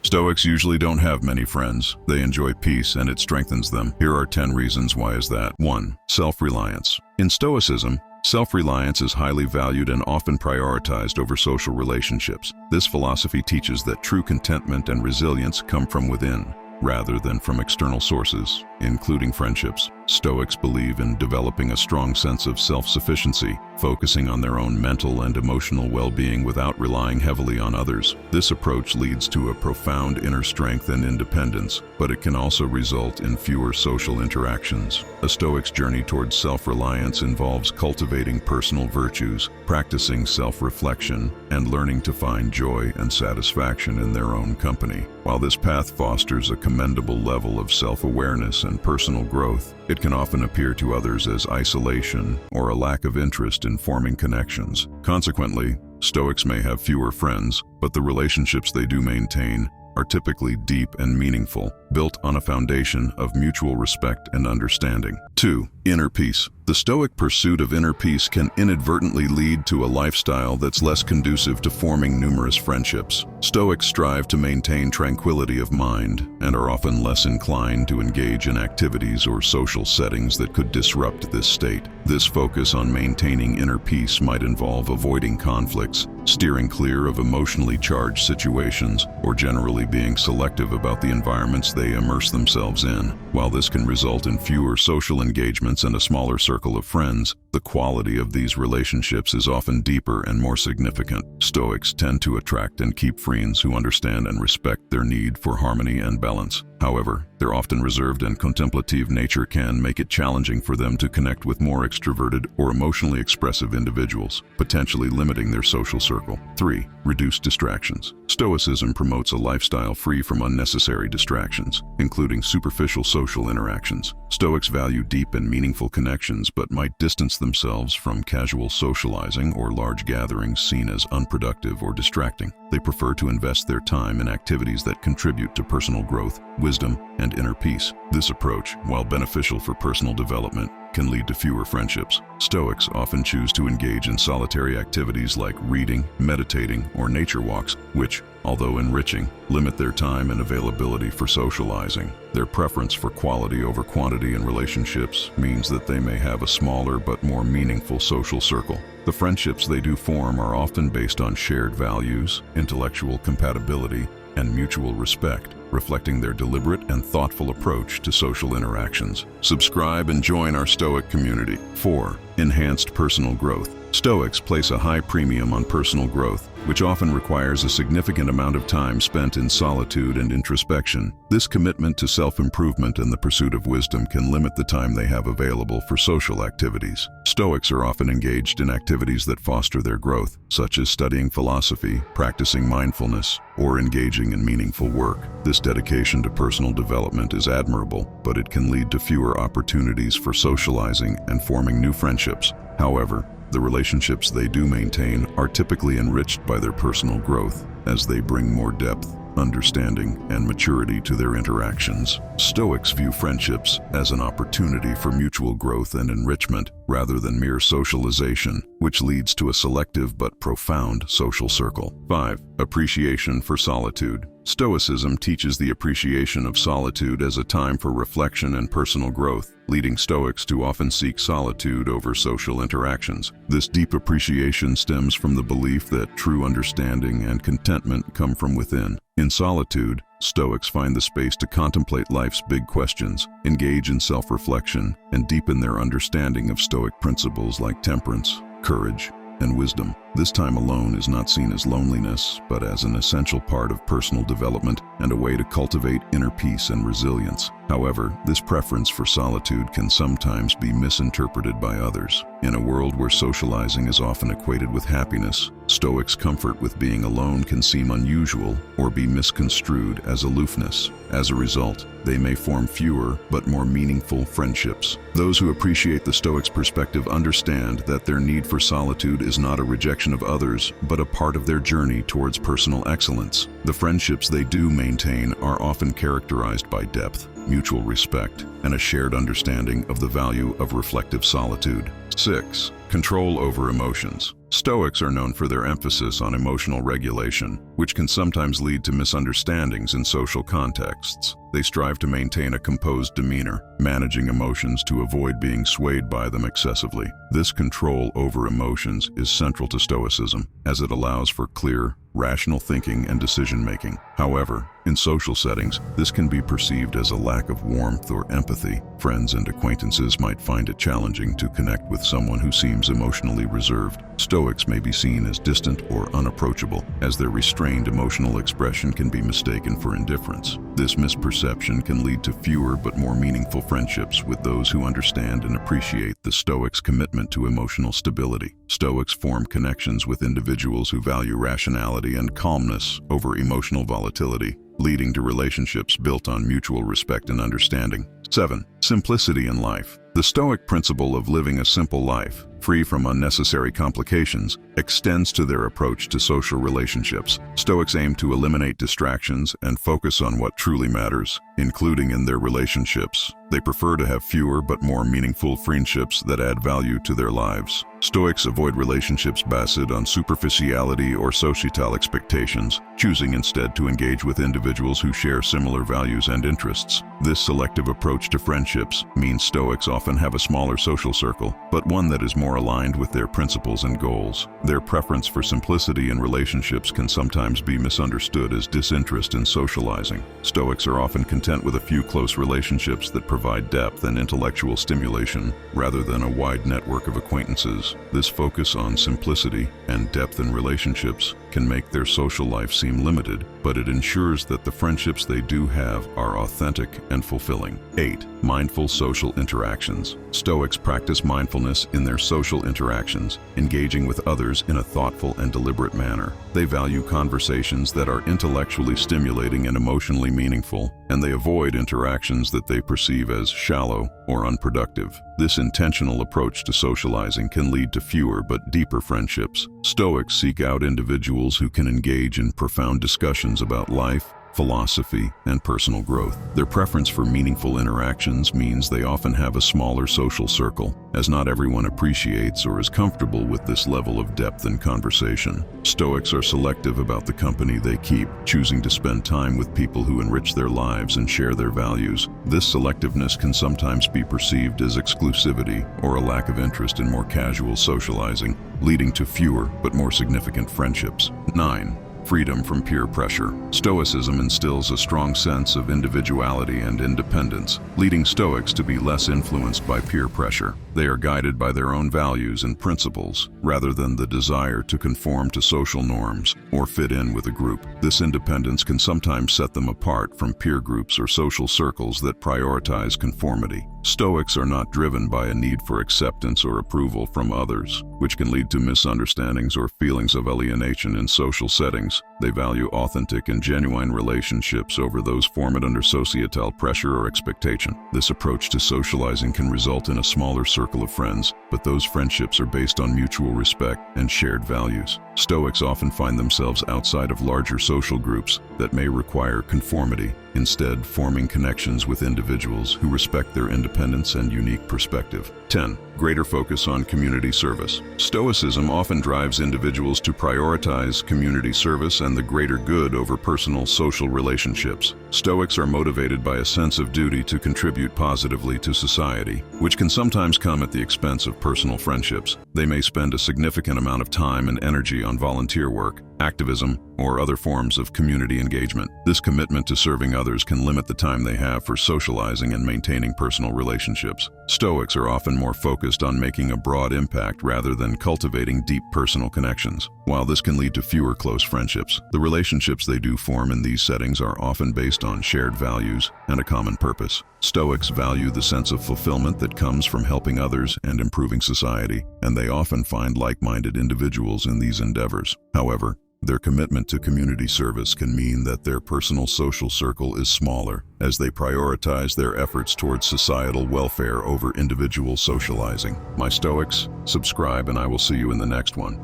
Stoics usually don't have many friends. They enjoy peace and it strengthens them. Here are 10 reasons why is that. 1. Self-reliance. In Stoicism, self-reliance is highly valued and often prioritized over social relationships. This philosophy teaches that true contentment and resilience come from within, rather than from external sources, including friendships. Stoics believe in developing a strong sense of self-sufficiency, focusing on their own mental and emotional well-being without relying heavily on others. This approach leads to a profound inner strength and independence, but it can also result in fewer social interactions. A Stoic's journey towards self-reliance involves cultivating personal virtues, practicing self-reflection, and learning to find joy and satisfaction in their own company. While this path fosters a commendable level of self-awareness and personal growth, it can often appear to others as isolation or a lack of interest in forming connections. Consequently, Stoics may have fewer friends, but the relationships they do maintain are typically deep and meaningful, built on a foundation of mutual respect and understanding. 2. Inner peace. The Stoic pursuit of inner peace can inadvertently lead to a lifestyle that's less conducive to forming numerous friendships. Stoics strive to maintain tranquility of mind and are often less inclined to engage in activities or social settings that could disrupt this state. This focus on maintaining inner peace might involve avoiding conflicts, steering clear of emotionally charged situations, or generally being selective about the environments they immerse themselves in. While this can result in fewer social engagements and a smaller circle of friends, the quality of these relationships is often deeper and more significant. Stoics tend to attract and keep friends who understand and respect their need for harmony and balance. However, their often reserved and contemplative nature can make it challenging for them to connect with more extroverted or emotionally expressive individuals, potentially limiting their social circle. 3. Reduce distractions. Stoicism promotes a lifestyle free from unnecessary distractions, including superficial social interactions. Stoics value deep and meaningful connections but might distance themselves from casual socializing or large gatherings seen as unproductive or distracting. They prefer to invest their time in activities that contribute to personal growth, wisdom, and inner peace. This approach, while beneficial for personal development, can lead to fewer friendships. Stoics often choose to engage in solitary activities like reading, meditating, or nature walks, which, although enriching, limit their time and availability for socializing. Their preference for quality over quantity in relationships means that they may have a smaller but more meaningful social circle. The friendships they do form are often based on shared values, intellectual compatibility, and mutual respect, reflecting their deliberate and thoughtful approach to social interactions. Subscribe and join our Stoic community. 4. Enhanced personal growth. Stoics place a high premium on personal growth, which often requires a significant amount of time spent in solitude and introspection. This commitment to self-improvement and the pursuit of wisdom can limit the time they have available for social activities. Stoics are often engaged in activities that foster their growth, such as studying philosophy, practicing mindfulness, or engaging in meaningful work. This dedication to personal development is admirable, but it can lead to fewer opportunities for socializing and forming new friendships. However, the relationships they do maintain are typically enriched by their personal growth, as they bring more depth, understanding, and maturity to their interactions. Stoics view friendships as an opportunity for mutual growth and enrichment, rather than mere socialization, which leads to a selective but profound social circle. 5. Appreciation for solitude. Stoicism teaches the appreciation of solitude as a time for reflection and personal growth, leading Stoics to often seek solitude over social interactions. This deep appreciation stems from the belief that true understanding and contentment come from within. In solitude, Stoics find the space to contemplate life's big questions, engage in self-reflection, and deepen their understanding of Stoic principles like temperance, courage, and wisdom. This time alone is not seen as loneliness, but as an essential part of personal development and a way to cultivate inner peace and resilience. However, this preference for solitude can sometimes be misinterpreted by others. In a world where socializing is often equated with happiness, Stoics' comfort with being alone can seem unusual or be misconstrued as aloofness. As a result, they may form fewer but more meaningful friendships. Those who appreciate the Stoics' perspective understand that their need for solitude is not a rejection of others, but a part of their journey towards personal excellence. The friendships they do maintain are often characterized by depth, mutual respect, and a shared understanding of the value of reflective solitude. 6. Control over emotions. Stoics are known for their emphasis on emotional regulation, which can sometimes lead to misunderstandings in social contexts. They strive to maintain a composed demeanor, managing emotions to avoid being swayed by them excessively. This control over emotions is central to Stoicism, as it allows for clear, rational thinking and decision-making. However, in social settings, this can be perceived as a lack of warmth or empathy. Friends and acquaintances might find it challenging to connect with someone who seems emotionally reserved. Stoics may be seen as distant or unapproachable, as their restrained emotional expression can be mistaken for indifference. This misperception can lead to fewer but more meaningful friendships with those who understand and appreciate the Stoics' commitment to emotional stability. Stoics form connections with individuals who value rationality and calmness over emotional volatility, leading to relationships built on mutual respect and understanding. 7. Simplicity in life. The Stoic principle of living a simple life, free from unnecessary complications, extends to their approach to social relationships. Stoics aim to eliminate distractions and focus on what truly matters, including in their relationships. They prefer to have fewer but more meaningful friendships that add value to their lives. Stoics avoid relationships based on superficiality or societal expectations, choosing instead to engage with individuals who share similar values and interests. This selective approach to friendships means Stoics often have a smaller social circle, but one that is more aligned with their principles and goals. Their preference for simplicity in relationships can sometimes be misunderstood as disinterest in socializing. Stoics are often content with a few close relationships that provide depth and intellectual stimulation, rather than a wide network of acquaintances. This focus on simplicity and depth in relationships can make their social life seem limited, but it ensures that the friendships they do have are authentic and fulfilling. 8. Mindful social interactions. Stoics practice mindfulness in their social interactions, engaging with others in a thoughtful and deliberate manner. They value conversations that are intellectually stimulating and emotionally meaningful, and they avoid interactions that they perceive as shallow or unproductive. This intentional approach to socializing can lead to fewer but deeper friendships. Stoics seek out individuals who can engage in profound discussions about life, philosophy, and personal growth. Their preference for meaningful interactions means they often have a smaller social circle, as not everyone appreciates or is comfortable with this level of depth in conversation. Stoics are selective about the company they keep, choosing to spend time with people who enrich their lives and share their values. This selectiveness can sometimes be perceived as exclusivity or a lack of interest in more casual socializing, leading to fewer but more significant friendships. 9. Freedom from peer pressure. Stoicism instills a strong sense of individuality and independence, leading Stoics to be less influenced by peer pressure. They are guided by their own values and principles, rather than the desire to conform to social norms or fit in with a group. This independence can sometimes set them apart from peer groups or social circles that prioritize conformity. Stoics are not driven by a need for acceptance or approval from others, which can lead to misunderstandings or feelings of alienation in social settings. They value authentic and genuine relationships over those formed under societal pressure or expectation. This approach to socializing can result in a smaller circle of friends, but those friendships are based on mutual respect and shared values. Stoics often find themselves outside of larger social groups that may require conformity, instead forming connections with individuals who respect their independence and unique perspective. 10. Greater focus on community service. Stoicism often drives individuals to prioritize community service and the greater good over personal social relationships. Stoics are motivated by a sense of duty to contribute positively to society, which can sometimes come at the expense of personal friendships. They may spend a significant amount of time and energy on volunteer work, activism, or other forms of community engagement. This commitment to serving others can limit the time they have for socializing and maintaining personal relationships. Stoics are often more focused on making a broad impact rather than cultivating deep personal connections. While this can lead to fewer close friendships, the relationships they do form in these settings are often based on shared values and a common purpose. Stoics value the sense of fulfillment that comes from helping others and improving society, and they often find like-minded individuals in these endeavors. However, their commitment to community service can mean that their personal social circle is smaller, as they prioritize their efforts towards societal welfare over individual socializing. My Stoics, subscribe and I will see you in the next one.